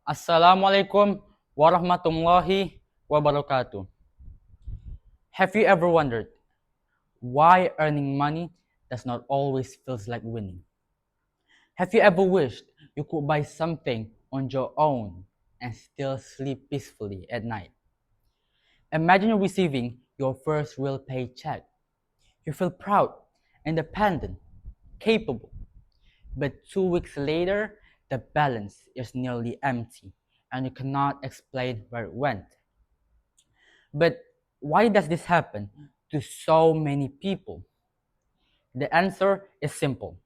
Assalamualaikum warahmatullahi wabarakatuh. Have you ever wondered why earning money does not always feels like winning? Have you ever wished you could buy something on your own and still sleep peacefully at night? Imagine receiving your first real paycheck. You feel proud, independent, capable. But 2 weeks later, the balance is nearly empty and you cannot explain where it went. But why does this happen to so many people? The answer is simple.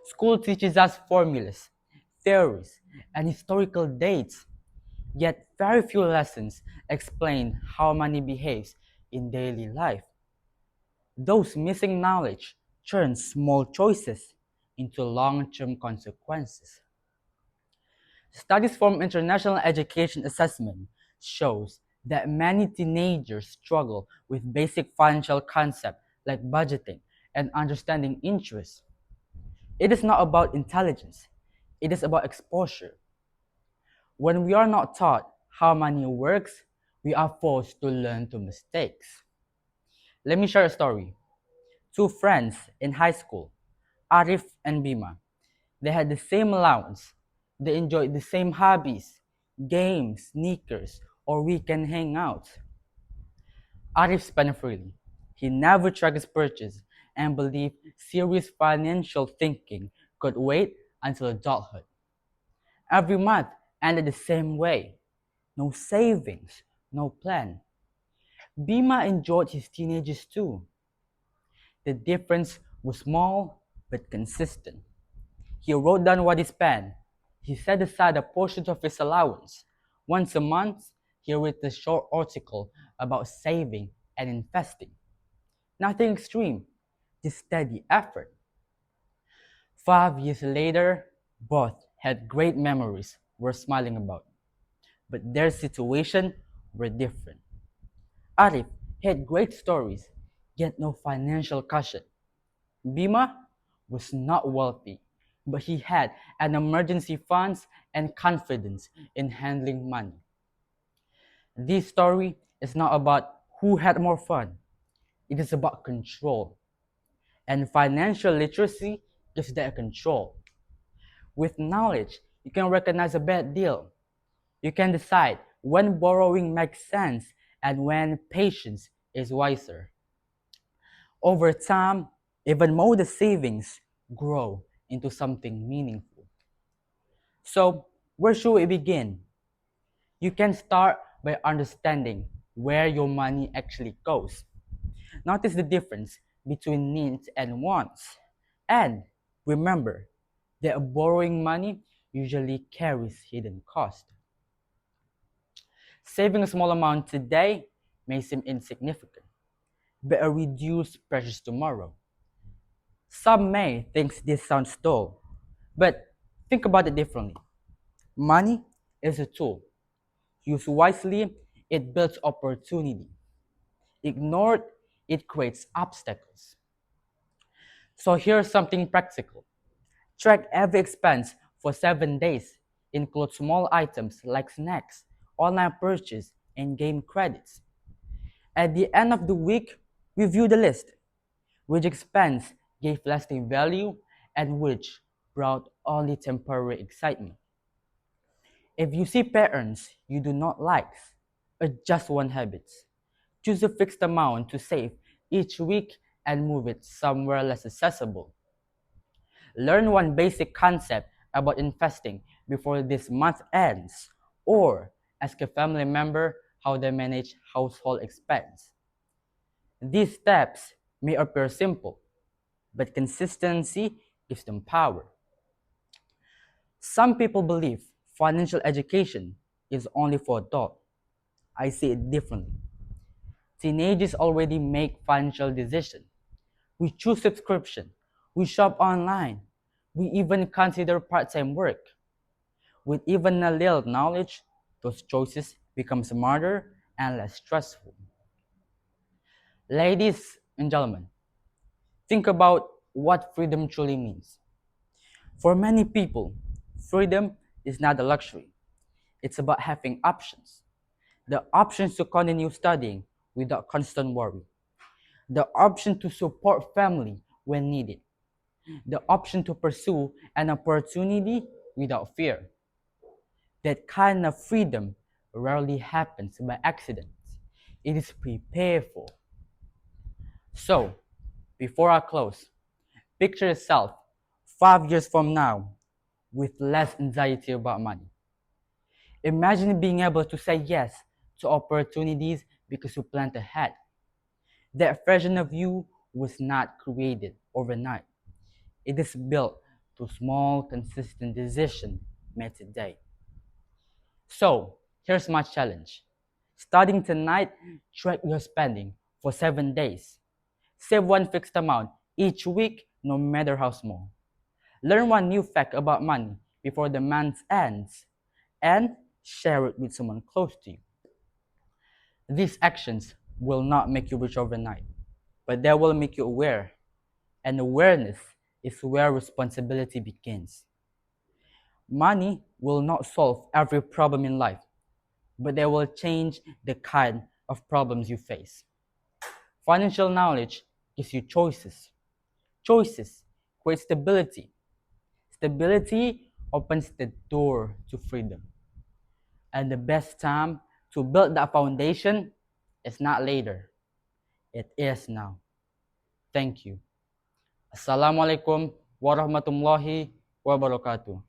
School teaches us formulas, theories, and historical dates, yet very few lessons explain how money behaves in daily life. Those missing knowledge turns small choices into long-term consequences. Studies from International Education Assessment shows that many teenagers struggle with basic financial concepts like budgeting and understanding interest. It is not about intelligence, it is about exposure. When we are not taught how money works, we are forced to learn through mistakes. Let me share a story. Two friends in high school, Arif and Bima, they had the same allowance. They enjoyed the same hobbies, games, sneakers, or weekend hangouts. Arif spent freely. He never tracked his purchase and believed serious financial thinking could wait until adulthood. Every month ended the same way. No savings, no plan. Bima enjoyed his teenagers too. The difference was small but consistent. He wrote down what he spent. He set aside a portion of his allowance. Once a month, he wrote a short article about saving and investing. Nothing extreme, just steady effort. 5 years later, both had great memories worth smiling about, but their situation were different. Arif had great stories, yet no financial cushion. Bima was not wealthy, but he had an emergency funds and confidence in handling money. This story is not about who had more fun. It is about control. And financial literacy gives that control. With knowledge, you can recognize a bad deal. You can decide when borrowing makes sense and when patience is wiser. Over time, even modest savings grow into something meaningful. So, where should we begin? You can start by understanding where your money actually goes. Notice the difference between needs and wants. And remember that borrowing money usually carries hidden cost. Saving a small amount today may seem insignificant, but a reduced pressures tomorrow. Some may think this sounds dull, but think about it differently. Money is a tool. Used wisely, it builds opportunity. Ignored, it creates obstacles. So here's something practical. Track every expense for 7 days. Include small items like snacks, online purchase, and game credits. At the end of the week, review the list. Which expense gave lasting value and which brought only temporary excitement. If you see patterns you do not like, adjust one habit. Choose a fixed amount to save each week and move it somewhere less accessible. Learn one basic concept about investing before this month ends, or ask a family member how they manage household expense. These steps may appear simple, but consistency gives them power. Some people believe financial education is only for adults. I see it differently. Teenagers already make financial decisions. We choose subscription. We shop online. We even consider part-time work. With even a little knowledge, those choices become smarter and less stressful. Ladies and gentlemen, think about what freedom truly means. For many people, freedom is not a luxury. It's about having options. The options to continue studying without constant worry. The option to support family when needed. The option to pursue an opportunity without fear. That kind of freedom rarely happens by accident. It is prepared for. So, before I close, picture yourself 5 years from now with less anxiety about money. Imagine being able to say yes to opportunities because you planned ahead. That version of you was not created overnight. It is built through small, consistent decisions made today. So, here's my challenge. Starting tonight, track your spending for 7 days. Save one fixed amount each week, no matter how small. Learn one new fact about money before the month ends, and share it with someone close to you. These actions will not make you rich overnight, but they will make you aware, and awareness is where responsibility begins. Money will not solve every problem in life, but they will change the kind of problems you face. Financial knowledge gives you choices. Choices create stability. Stability opens the door to freedom. And the best time to build that foundation is not later, it is now. Thank you. Assalamualaikum warahmatullahi wabarakatuh.